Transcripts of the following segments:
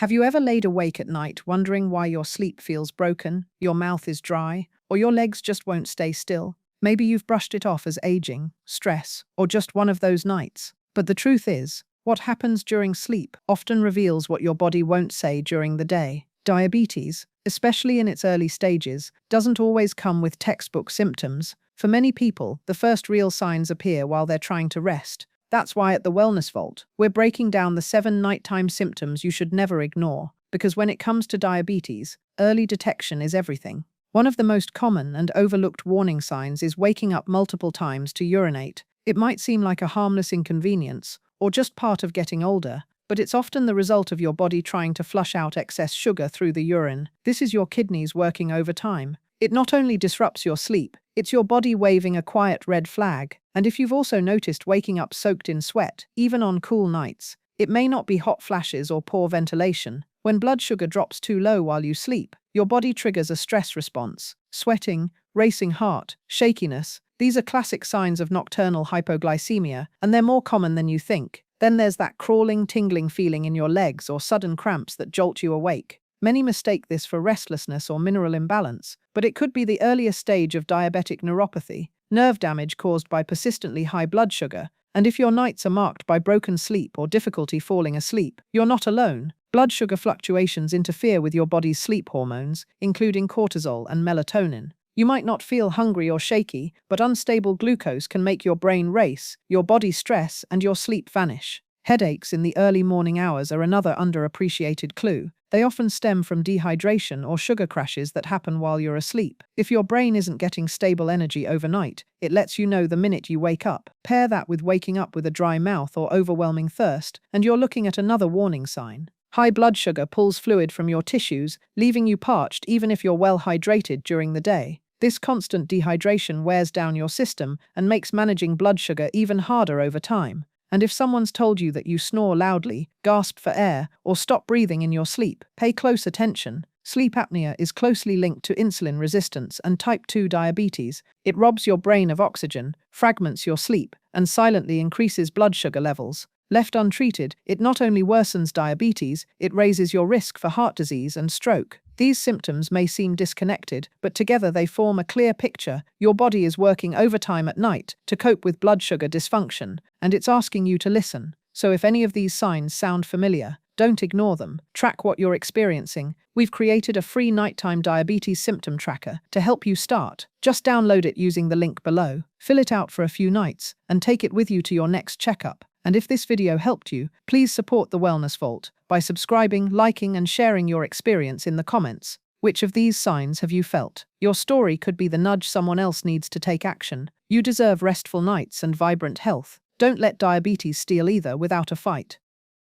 Have you ever laid awake at night wondering why your sleep feels broken, your mouth is dry, or your legs just won't stay still? Maybe you've brushed it off as aging, stress, or just one of those nights. But the truth is, what happens during sleep often reveals what your body won't say during the day. Diabetes, especially in its early stages, doesn't always come with textbook symptoms. For many people, the first real signs appear while they're trying to rest. That's why at the Wellness Vault, we're breaking down the 7 nighttime symptoms you should never ignore, because when it comes to diabetes, early detection is everything. One of the most common and overlooked warning signs is waking up multiple times to urinate. It might seem like a harmless inconvenience, or just part of getting older, but it's often the result of your body trying to flush out excess sugar through the urine. This is your kidneys working overtime. It not only disrupts your sleep, it's your body waving a quiet red flag. And if you've also noticed waking up soaked in sweat, even on cool nights, it may not be hot flashes or poor ventilation. When blood sugar drops too low while you sleep, your body triggers a stress response. Sweating, racing heart, shakiness. These are classic signs of nocturnal hypoglycemia, and they're more common than you think. Then there's that crawling, tingling feeling in your legs or sudden cramps that jolt you awake. Many mistake this for restlessness or mineral imbalance, but it could be the earliest stage of diabetic neuropathy, nerve damage caused by persistently high blood sugar. And if your nights are marked by broken sleep or difficulty falling asleep, you're not alone. Blood sugar fluctuations interfere with your body's sleep hormones, including cortisol and melatonin. You might not feel hungry or shaky, but unstable glucose can make your brain race, your body stress, and your sleep vanish. Headaches in the early morning hours are another underappreciated clue. They often stem from dehydration or sugar crashes that happen while you're asleep. If your brain isn't getting stable energy overnight, it lets you know the minute you wake up. Pair that with waking up with a dry mouth or overwhelming thirst, and you're looking at another warning sign. High blood sugar pulls fluid from your tissues, leaving you parched even if you're well hydrated during the day. This constant dehydration wears down your system and makes managing blood sugar even harder over time. And if someone's told you that you snore loudly, gasp for air, or stop breathing in your sleep, pay close attention. Sleep apnea is closely linked to insulin resistance and type 2 diabetes. It robs your brain of oxygen, fragments your sleep, and silently increases blood sugar levels. Left untreated, it not only worsens diabetes, it raises your risk for heart disease and stroke. These symptoms may seem disconnected, but together they form a clear picture. Your body is working overtime at night to cope with blood sugar dysfunction, and it's asking you to listen. So if any of these signs sound familiar, don't ignore them. Track what you're experiencing. We've created a free nighttime diabetes symptom tracker to help you start. Just download it using the link below. Fill it out for a few nights and take it with you to your next checkup. And if this video helped you, please support the Wellness Vault by subscribing, liking, and sharing your experience in the comments. Which of these signs have you felt? Your story could be the nudge someone else needs to take action. You deserve restful nights and vibrant health. Don't let diabetes steal either without a fight.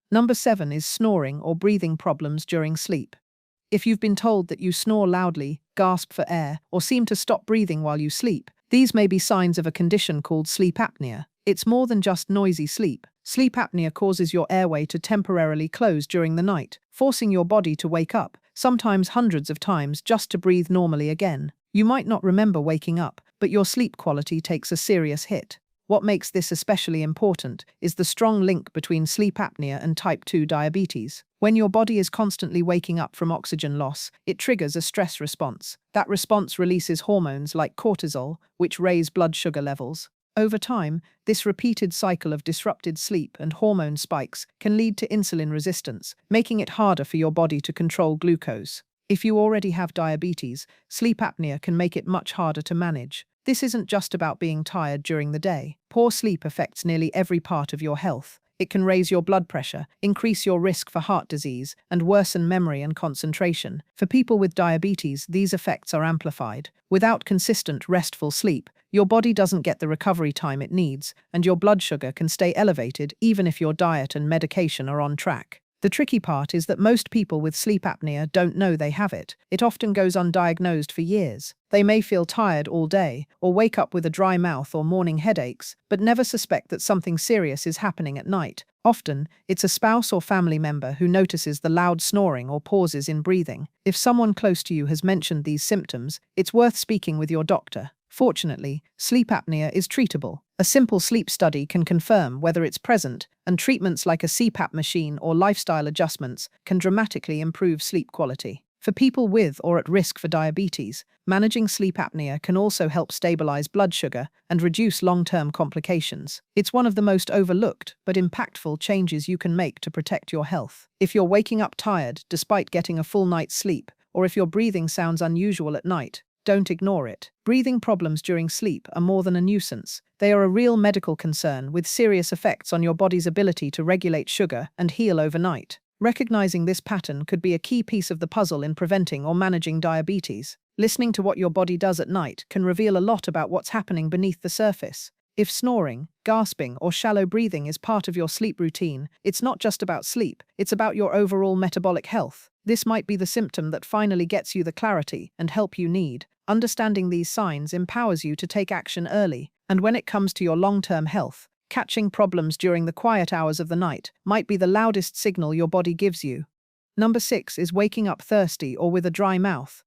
Number 7 is snoring or breathing problems during sleep. If you've been told that you snore loudly, gasp for air, or seem to stop breathing while you sleep, these may be signs of a condition called sleep apnea. It's more than just noisy sleep. Sleep apnea causes your airway to temporarily close during the night, forcing your body to wake up, sometimes hundreds of times, just to breathe normally again. You might not remember waking up, but your sleep quality takes a serious hit. What makes this especially important is the strong link between sleep apnea and type 2 diabetes. When your body is constantly waking up from oxygen loss, it triggers a stress response. That response releases hormones like cortisol, which raise blood sugar levels. Over time, this repeated cycle of disrupted sleep and hormone spikes can lead to insulin resistance, making it harder for your body to control glucose. If you already have diabetes, sleep apnea can make it much harder to manage. This isn't just about being tired during the day. Poor sleep affects nearly every part of your health. It can raise your blood pressure, increase your risk for heart disease, and worsen memory and concentration. For people with diabetes, these effects are amplified. Without consistent, restful sleep, your body doesn't get the recovery time it needs, and your blood sugar can stay elevated even if your diet and medication are on track. The tricky part is that most people with sleep apnea don't know they have it. It often goes undiagnosed for years. They may feel tired all day, or wake up with a dry mouth or morning headaches, but never suspect that something serious is happening at night. Often, it's a spouse or family member who notices the loud snoring or pauses in breathing. If someone close to you has mentioned these symptoms, it's worth speaking with your doctor. Fortunately, sleep apnea is treatable. A simple sleep study can confirm whether it's present, and treatments like a CPAP machine or lifestyle adjustments can dramatically improve sleep quality. For people with or at risk for diabetes, managing sleep apnea can also help stabilize blood sugar and reduce long-term complications. It's one of the most overlooked but impactful changes you can make to protect your health. If you're waking up tired despite getting a full night's sleep, or if your breathing sounds unusual at night, don't ignore it. Breathing problems during sleep are more than a nuisance. They are a real medical concern with serious effects on your body's ability to regulate sugar and heal overnight. Recognizing this pattern could be a key piece of the puzzle in preventing or managing diabetes. Listening to what your body does at night can reveal a lot about what's happening beneath the surface. If snoring, gasping, or shallow breathing is part of your sleep routine, it's not just about sleep, it's about your overall metabolic health. This might be the symptom that finally gets you the clarity and help you need. Understanding these signs empowers you to take action early, and when it comes to your long-term health, catching problems during the quiet hours of the night might be the loudest signal your body gives you. Number 6 is waking up thirsty or with a dry mouth.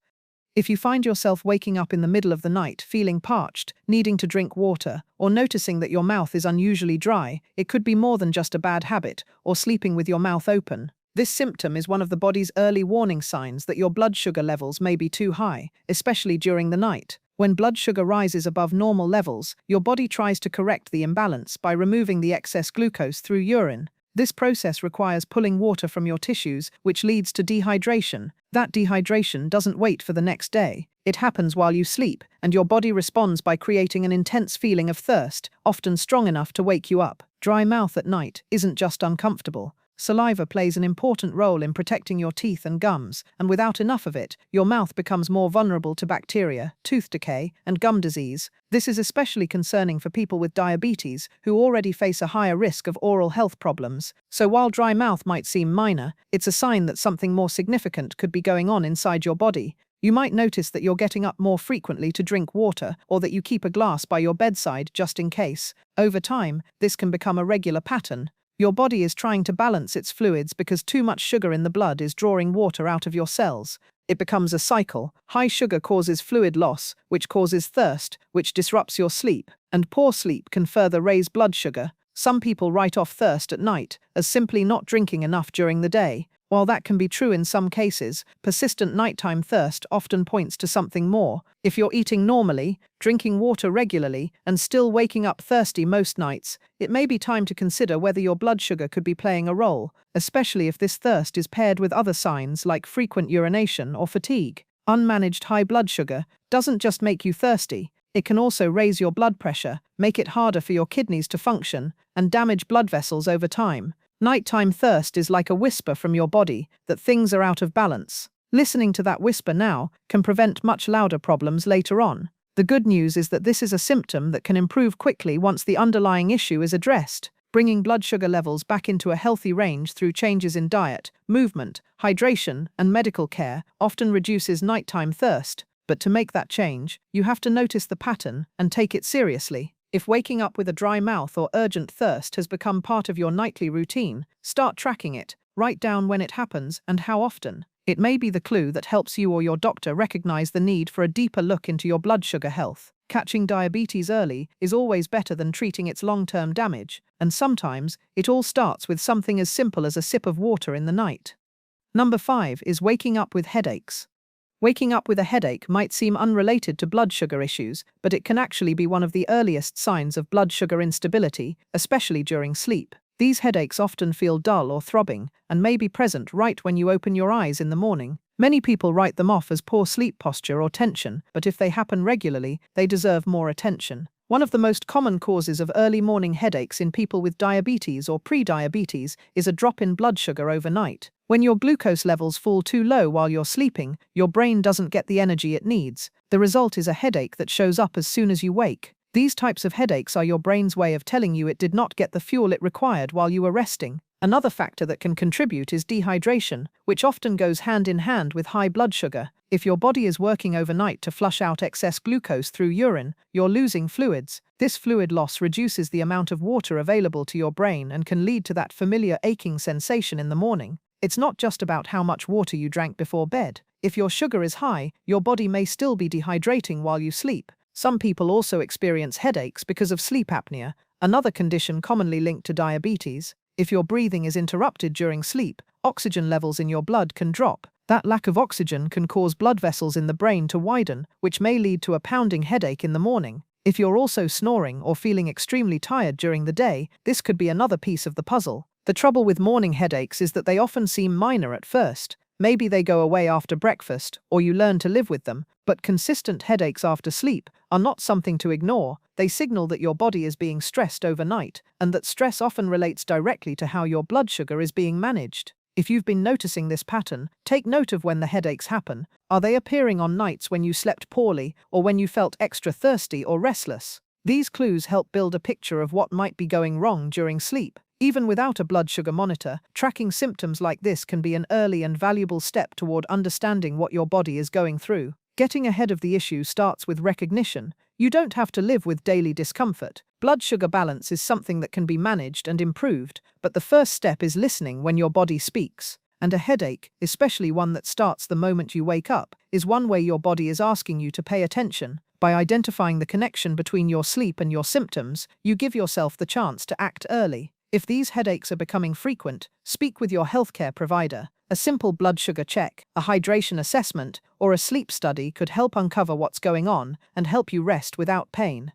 If you find yourself waking up in the middle of the night feeling parched, needing to drink water, or noticing that your mouth is unusually dry, it could be more than just a bad habit or sleeping with your mouth open. This symptom is one of the body's early warning signs that your blood sugar levels may be too high, especially during the night. When blood sugar rises above normal levels, your body tries to correct the imbalance by removing the excess glucose through urine. This process requires pulling water from your tissues, which leads to dehydration. That dehydration doesn't wait for the next day. It happens while you sleep, and your body responds by creating an intense feeling of thirst, often strong enough to wake you up. Dry mouth at night isn't just uncomfortable. Saliva plays an important role in protecting your teeth and gums, and without enough of it, your mouth becomes more vulnerable to bacteria, tooth decay, and gum disease. This is especially concerning for people with diabetes who already face a higher risk of oral health problems. So while dry mouth might seem minor, it's a sign that something more significant could be going on inside your body. You might notice that you're getting up more frequently to drink water, or that you keep a glass by your bedside just in case. Over time, this can become a regular pattern. Your body is trying to balance its fluids because too much sugar in the blood is drawing water out of your cells. It becomes a cycle. High sugar causes fluid loss, which causes thirst, which disrupts your sleep, and poor sleep can further raise blood sugar. Some people write off thirst at night as simply not drinking enough during the day. While that can be true in some cases, persistent nighttime thirst often points to something more. If you're eating normally, drinking water regularly, and still waking up thirsty most nights, it may be time to consider whether your blood sugar could be playing a role, especially if this thirst is paired with other signs like frequent urination or fatigue. Unmanaged high blood sugar doesn't just make you thirsty, it can also raise your blood pressure, make it harder for your kidneys to function, and damage blood vessels over time. Nighttime thirst is like a whisper from your body that things are out of balance. Listening to that whisper now can prevent much louder problems later on. The good news is that this is a symptom that can improve quickly once the underlying issue is addressed. Bringing blood sugar levels back into a healthy range through changes in diet, movement, hydration, and medical care often reduces nighttime thirst. But to make that change, you have to notice the pattern and take it seriously. If waking up with a dry mouth or urgent thirst has become part of your nightly routine, start tracking it. Write down when it happens and how often. It may be the clue that helps you or your doctor recognize the need for a deeper look into your blood sugar health. Catching diabetes early is always better than treating its long-term damage, and sometimes it all starts with something as simple as a sip of water in the night. Number 5 is waking up with headaches. Waking up with a headache might seem unrelated to blood sugar issues, but it can actually be one of the earliest signs of blood sugar instability, especially during sleep. These headaches often feel dull or throbbing, and may be present right when you open your eyes in the morning. Many people write them off as poor sleep posture or tension, but if they happen regularly, they deserve more attention. One of the most common causes of early morning headaches in people with diabetes or pre-diabetes is a drop in blood sugar overnight. When your glucose levels fall too low while you're sleeping, your brain doesn't get the energy it needs. The result is a headache that shows up as soon as you wake. These types of headaches are your brain's way of telling you it did not get the fuel it required while you were resting. Another factor that can contribute is dehydration, which often goes hand in hand with high blood sugar. If your body is working overnight to flush out excess glucose through urine, you're losing fluids. This fluid loss reduces the amount of water available to your brain and can lead to that familiar aching sensation in the morning. It's not just about how much water you drank before bed. If your sugar is high, your body may still be dehydrating while you sleep. Some people also experience headaches because of sleep apnea, another condition commonly linked to diabetes. If your breathing is interrupted during sleep, oxygen levels in your blood can drop. That lack of oxygen can cause blood vessels in the brain to widen, which may lead to a pounding headache in the morning. If you're also snoring or feeling extremely tired during the day, this could be another piece of the puzzle. The trouble with morning headaches is that they often seem minor at first. Maybe they go away after breakfast, or you learn to live with them, but consistent headaches after sleep are not something to ignore. They signal that your body is being stressed overnight, and that stress often relates directly to how your blood sugar is being managed. If you've been noticing this pattern, take note of when the headaches happen. Are they appearing on nights when you slept poorly, or when you felt extra thirsty or restless? These clues help build a picture of what might be going wrong during sleep. Even without a blood sugar monitor, tracking symptoms like this can be an early and valuable step toward understanding what your body is going through. Getting ahead of the issue starts with recognition. You don't have to live with daily discomfort. Blood sugar balance is something that can be managed and improved, but the first step is listening when your body speaks. And a headache, especially one that starts the moment you wake up, is one way your body is asking you to pay attention. By identifying the connection between your sleep and your symptoms, you give yourself the chance to act early. If these headaches are becoming frequent, speak with your healthcare provider. A simple blood sugar check, a hydration assessment, or a sleep study could help uncover what's going on and help you rest without pain.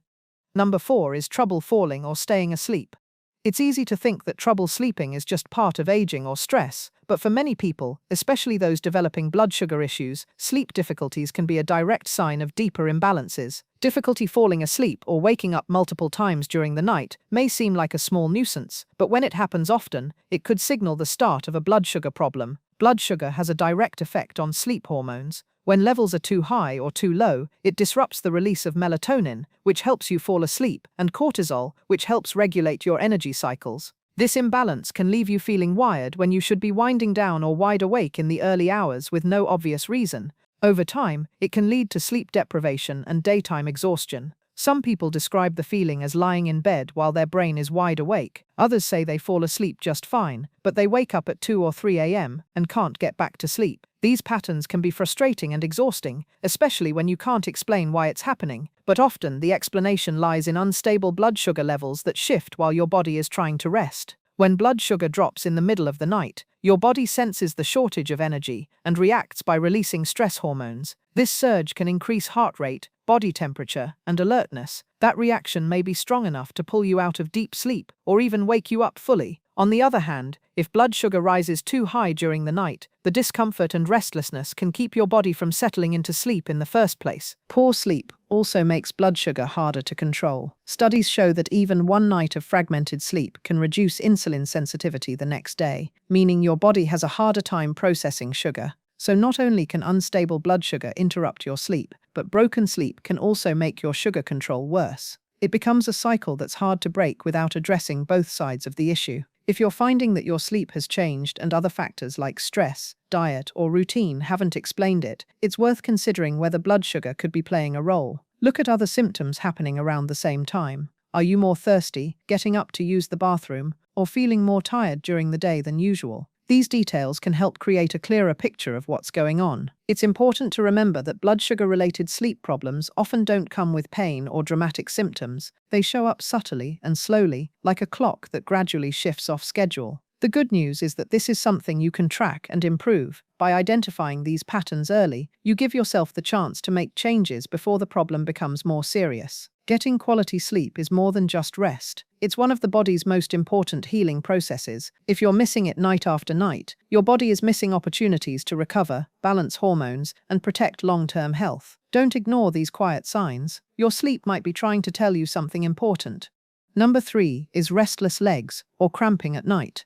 Number 4 is trouble falling or staying asleep. It's easy to think that trouble sleeping is just part of aging or stress, but for many people, especially those developing blood sugar issues, sleep difficulties can be a direct sign of deeper imbalances. Difficulty falling asleep or waking up multiple times during the night may seem like a small nuisance, but when it happens often, it could signal the start of a blood sugar problem. Blood sugar has a direct effect on sleep hormones. When levels are too high or too low, it disrupts the release of melatonin, which helps you fall asleep, and cortisol, which helps regulate your energy cycles. This imbalance can leave you feeling wired when you should be winding down or wide awake in the early hours with no obvious reason. Over time, it can lead to sleep deprivation and daytime exhaustion. Some people describe the feeling as lying in bed while their brain is wide awake. Others say they fall asleep just fine, but they wake up at 2 or 3 a.m. and can't get back to sleep. These patterns can be frustrating and exhausting, especially when you can't explain why it's happening. But often, the explanation lies in unstable blood sugar levels that shift while your body is trying to rest. When blood sugar drops in the middle of the night, your body senses the shortage of energy and reacts by releasing stress hormones. This surge can increase heart rate, body temperature, and alertness. That reaction may be strong enough to pull you out of deep sleep or even wake you up fully. On the other hand, if blood sugar rises too high during the night, the discomfort and restlessness can keep your body from settling into sleep in the first place. Poor sleep also makes blood sugar harder to control. Studies show that even one night of fragmented sleep can reduce insulin sensitivity the next day, meaning your body has a harder time processing sugar. So not only can unstable blood sugar interrupt your sleep, but broken sleep can also make your sugar control worse. It becomes a cycle that's hard to break without addressing both sides of the issue. If you're finding that your sleep has changed and other factors like stress, diet, or routine haven't explained it, it's worth considering whether blood sugar could be playing a role. Look at other symptoms happening around the same time. Are you more thirsty, getting up to use the bathroom, or feeling more tired during the day than usual? These details can help create a clearer picture of what's going on. It's important to remember that blood sugar-related sleep problems often don't come with pain or dramatic symptoms. They show up subtly and slowly, like a clock that gradually shifts off schedule. The good news is that this is something you can track and improve. By identifying these patterns early, you give yourself the chance to make changes before the problem becomes more serious. Getting quality sleep is more than just rest. It's one of the body's most important healing processes. If you're missing it night after night, your body is missing opportunities to recover, balance hormones, and protect long-term health. Don't ignore these quiet signs. Your sleep might be trying to tell you something important. Number 3 is restless legs or cramping at night.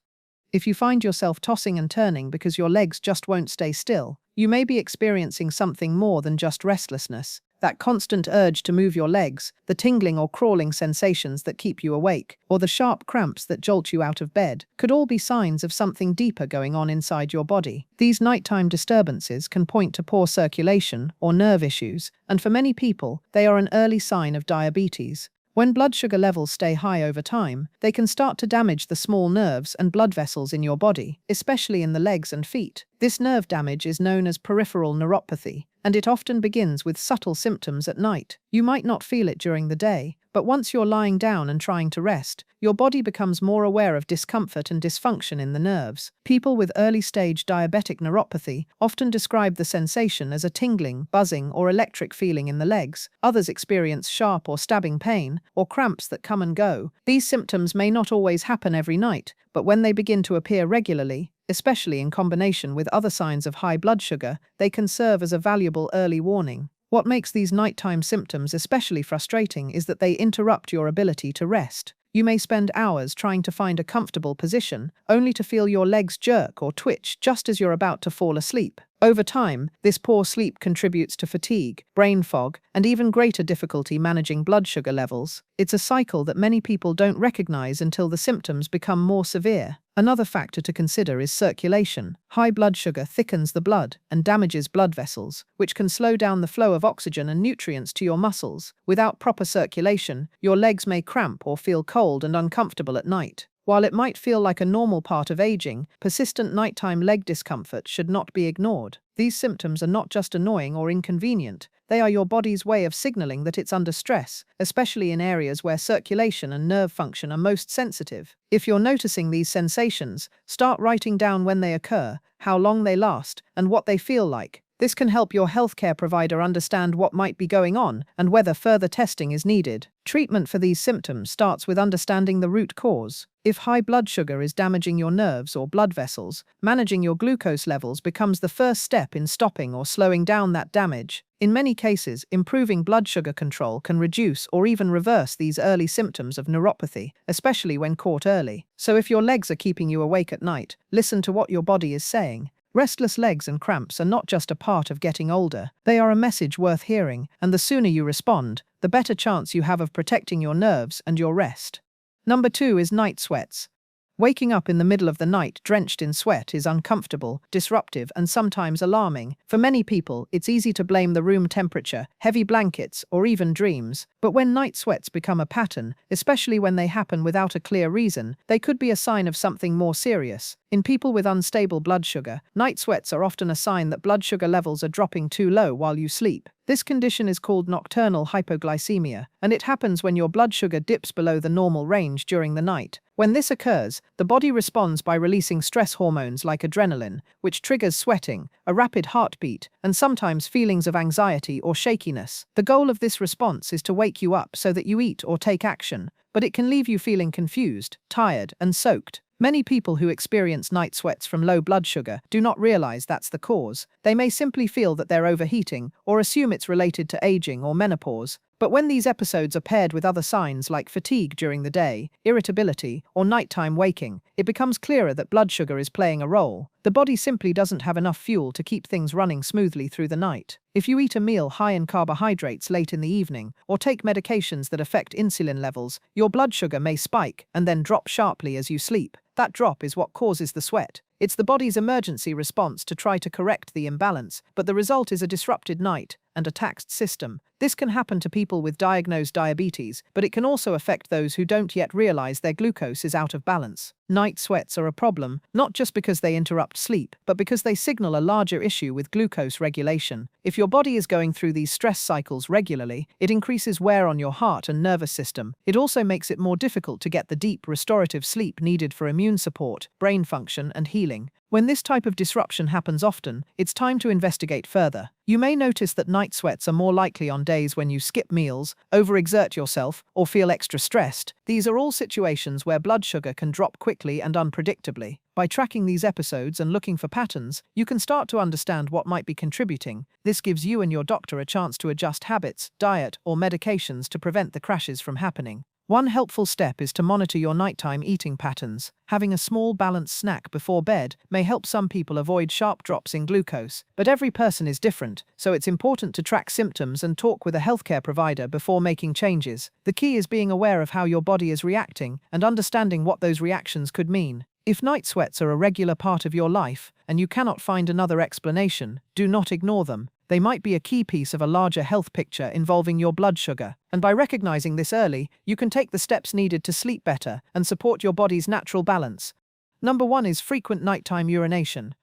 If you find yourself tossing and turning because your legs just won't stay still, you may be experiencing something more than just restlessness. That constant urge to move your legs, the tingling or crawling sensations that keep you awake, or the sharp cramps that jolt you out of bed, could all be signs of something deeper going on inside your body. These nighttime disturbances can point to poor circulation or nerve issues, and for many people, they are an early sign of diabetes. When blood sugar levels stay high over time, they can start to damage the small nerves and blood vessels in your body, especially in the legs and feet. This nerve damage is known as peripheral neuropathy, and it often begins with subtle symptoms at night. You might not feel it during the day, but once you're lying down and trying to rest, your body becomes more aware of discomfort and dysfunction in the nerves. People with early-stage diabetic neuropathy often describe the sensation as a tingling, buzzing, or electric feeling in the legs. Others experience sharp or stabbing pain, or cramps that come and go. These symptoms may not always happen every night, but when they begin to appear regularly, especially in combination with other signs of high blood sugar, they can serve as a valuable early warning. What makes these nighttime symptoms especially frustrating is that they interrupt your ability to rest. You may spend hours trying to find a comfortable position, only to feel your legs jerk or twitch just as you're about to fall asleep. Over time, this poor sleep contributes to fatigue, brain fog, and even greater difficulty managing blood sugar levels. It's a cycle that many people don't recognize until the symptoms become more severe. Another factor to consider is circulation. High blood sugar thickens the blood and damages blood vessels, which can slow down the flow of oxygen and nutrients to your muscles. Without proper circulation, your legs may cramp or feel cold and uncomfortable at night. While it might feel like a normal part of aging, persistent nighttime leg discomfort should not be ignored. These symptoms are not just annoying or inconvenient, they are your body's way of signaling that it's under stress, especially in areas where circulation and nerve function are most sensitive. If you're noticing these sensations, start writing down when they occur, how long they last, and what they feel like. This can help your healthcare provider understand what might be going on and whether further testing is needed. Treatment for these symptoms starts with understanding the root cause. If high blood sugar is damaging your nerves or blood vessels, managing your glucose levels becomes the first step in stopping or slowing down that damage. In many cases, improving blood sugar control can reduce or even reverse these early symptoms of neuropathy, especially when caught early. So if your legs are keeping you awake at night, listen to what your body is saying. Restless legs and cramps are not just a part of getting older, they are a message worth hearing, and the sooner you respond, the better chance you have of protecting your nerves and your rest. Number 2 is night sweats. Waking up in the middle of the night drenched in sweat is uncomfortable, disruptive, and sometimes alarming. For many people, it's easy to blame the room temperature, heavy blankets, or even dreams. But when night sweats become a pattern, especially when they happen without a clear reason, they could be a sign of something more serious. In people with unstable blood sugar, night sweats are often a sign that blood sugar levels are dropping too low while you sleep. This condition is called nocturnal hypoglycemia, and it happens when your blood sugar dips below the normal range during the night. When this occurs, the body responds by releasing stress hormones like adrenaline, which triggers sweating, a rapid heartbeat, and sometimes feelings of anxiety or shakiness. The goal of this response is to wake you up so that you eat or take action, but it can leave you feeling confused, tired, and soaked. Many people who experience night sweats from low blood sugar do not realize that's the cause. They may simply feel that they're overheating or assume it's related to aging or menopause. But when these episodes are paired with other signs like fatigue during the day, irritability, or nighttime waking, it becomes clearer that blood sugar is playing a role. The body simply doesn't have enough fuel to keep things running smoothly through the night. If you eat a meal high in carbohydrates late in the evening, or take medications that affect insulin levels, your blood sugar may spike and then drop sharply as you sleep. That drop is what causes the sweat. It's the body's emergency response to try to correct the imbalance, but the result is a disrupted night and a taxed system. This can happen to people with diagnosed diabetes, but it can also affect those who don't yet realize their glucose is out of balance. Night sweats are a problem, not just because they interrupt sleep, but because they signal a larger issue with glucose regulation. If your body is going through these stress cycles regularly, it increases wear on your heart and nervous system. It also makes it more difficult to get the deep, restorative sleep needed for immune support, brain function, and healing. When this type of disruption happens often, it's time to investigate further. You may notice that night sweats are more likely on days when you skip meals, overexert yourself, or feel extra stressed. These are all situations where blood sugar can drop quickly and unpredictably. By tracking these episodes and looking for patterns, you can start to understand what might be contributing. This gives you and your doctor a chance to adjust habits, diet, or medications to prevent the crashes from happening. One helpful step is to monitor your nighttime eating patterns. Having a small balanced snack before bed may help some people avoid sharp drops in glucose, but every person is different, so it's important to track symptoms and talk with a healthcare provider before making changes. The key is being aware of how your body is reacting and understanding what those reactions could mean. If night sweats are a regular part of your life and you cannot find another explanation, do not ignore them. They might be a key piece of a larger health picture involving your blood sugar. And by recognizing this early, you can take the steps needed to sleep better and support your body's natural balance. Number 1 is frequent nighttime urination.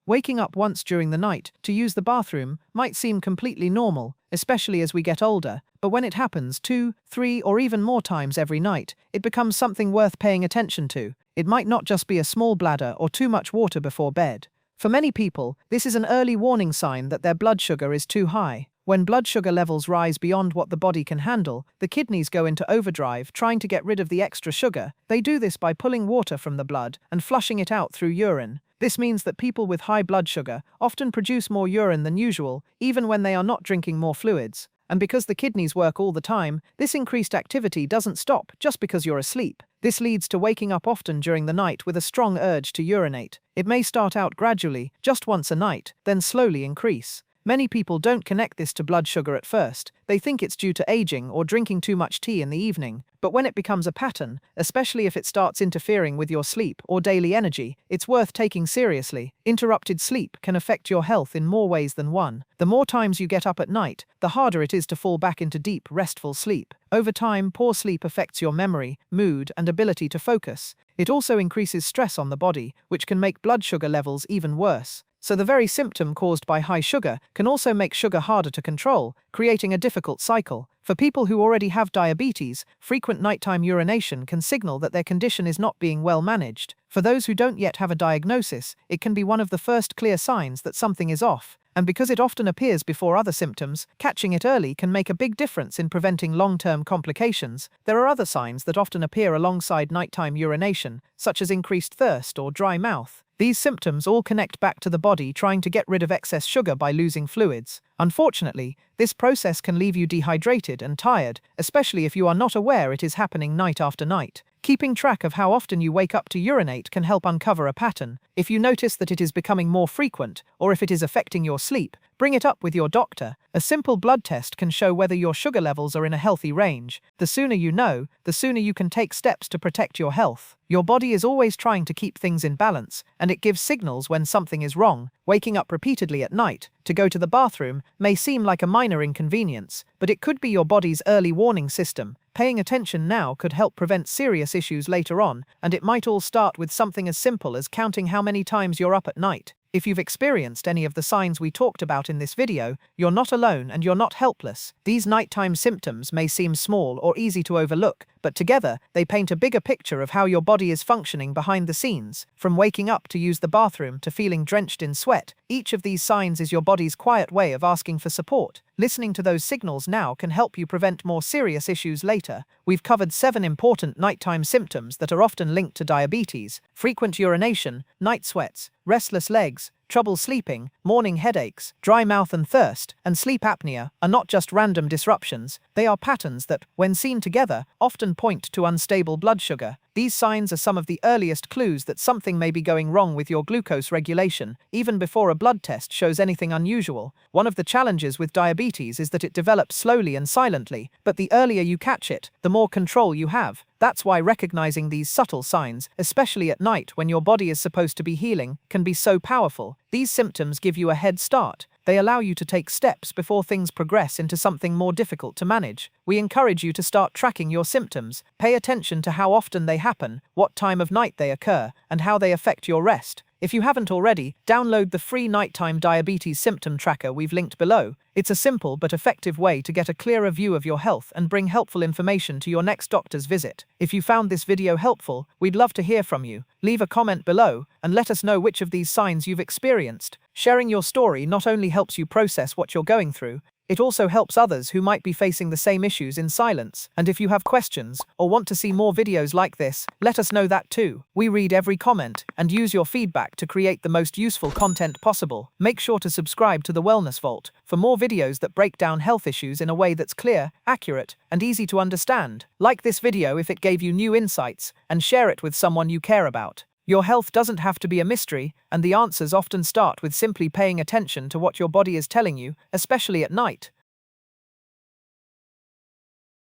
Waking up once during the night to use the bathroom might seem completely normal, especially as we get older, but when it happens 2, 3, or even more times every night, it becomes something worth paying attention to. It might not just be a small bladder or too much water before bed. For many people, this is an early warning sign that their blood sugar is too high. When blood sugar levels rise beyond what the body can handle, the kidneys go into overdrive trying to get rid of the extra sugar. They do this by pulling water from the blood and flushing it out through urine. This means that people with high blood sugar often produce more urine than usual, even when they are not drinking more fluids. And because the kidneys work all the time, this increased activity doesn't stop just because you're asleep. This leads to waking up often during the night with a strong urge to urinate. It may start out gradually, just once a night, then slowly increase. Many people don't connect this to blood sugar at first. They think it's due to aging or drinking too much tea in the evening. But when it becomes a pattern, especially if it starts interfering with your sleep or daily energy, it's worth taking seriously. Interrupted sleep can affect your health in more ways than one. The more times you get up at night, the harder it is to fall back into deep, restful sleep. Over time, poor sleep affects your memory, mood, and ability to focus. It also increases stress on the body, which can make blood sugar levels even worse. So the very symptom caused by high sugar can also make sugar harder to control, creating a difficult cycle. For people who already have diabetes, frequent nighttime urination can signal that their condition is not being well managed. For those who don't yet have a diagnosis, it can be one of the first clear signs that something is off. And because it often appears before other symptoms, catching it early can make a big difference in preventing long-term complications. There are other signs that often appear alongside nighttime urination, such as increased thirst or dry mouth. These symptoms all connect back to the body trying to get rid of excess sugar by losing fluids. Unfortunately, this process can leave you dehydrated and tired, especially if you are not aware it is happening night after night. Keeping track of how often you wake up to urinate can help uncover a pattern. If you notice that it is becoming more frequent, or if it is affecting your sleep, bring it up with your doctor. A simple blood test can show whether your sugar levels are in a healthy range. The sooner you know, the sooner you can take steps to protect your health. Your body is always trying to keep things in balance, and it gives signals when something is wrong. Waking up repeatedly at night to go to the bathroom may seem like a minor inconvenience, but it could be your body's early warning system. Paying attention now could help prevent serious issues later on, and it might all start with something as simple as counting how many times you're up at night. If you've experienced any of the signs we talked about in this video, you're not alone and you're not helpless. These nighttime symptoms may seem small or easy to overlook, but together they paint a bigger picture of how your body is functioning behind the scenes. From waking up to use the bathroom to feeling drenched in sweat, each of these signs is your body's quiet way of asking for support. Listening to those signals now can help you prevent more serious issues later. We've covered 7 important nighttime symptoms that are often linked to diabetes: frequent urination, night sweats, restless legs, trouble sleeping, morning headaches, dry mouth and thirst, and sleep apnea are not just random disruptions. They are patterns that, when seen together, often point to unstable blood sugar. These signs are some of the earliest clues that something may be going wrong with your glucose regulation, even before a blood test shows anything unusual. One of the challenges with diabetes is that it develops slowly and silently, but the earlier you catch it, the more control you have. That's why recognizing these subtle signs, especially at night when your body is supposed to be healing, can be so powerful. These symptoms give you a head start. They allow you to take steps before things progress into something more difficult to manage. We encourage you to start tracking your symptoms. Pay attention to how often they happen, what time of night they occur, and how they affect your rest. If you haven't already, download the free nighttime diabetes symptom tracker we've linked below. It's a simple but effective way to get a clearer view of your health and bring helpful information to your next doctor's visit. If you found this video helpful, we'd love to hear from you. Leave a comment below and let us know which of these signs you've experienced. Sharing your story not only helps you process what you're going through, it also helps others who might be facing the same issues in silence. And if you have questions or want to see more videos like this, let us know that too. We read every comment and use your feedback to create the most useful content possible. Make sure to subscribe to the Wellness Vault for more videos that break down health issues in a way that's clear, accurate, and easy to understand. Like this video if it gave you new insights, and share it with someone you care about. Your health doesn't have to be a mystery, and the answers often start with simply paying attention to what your body is telling you, especially at night.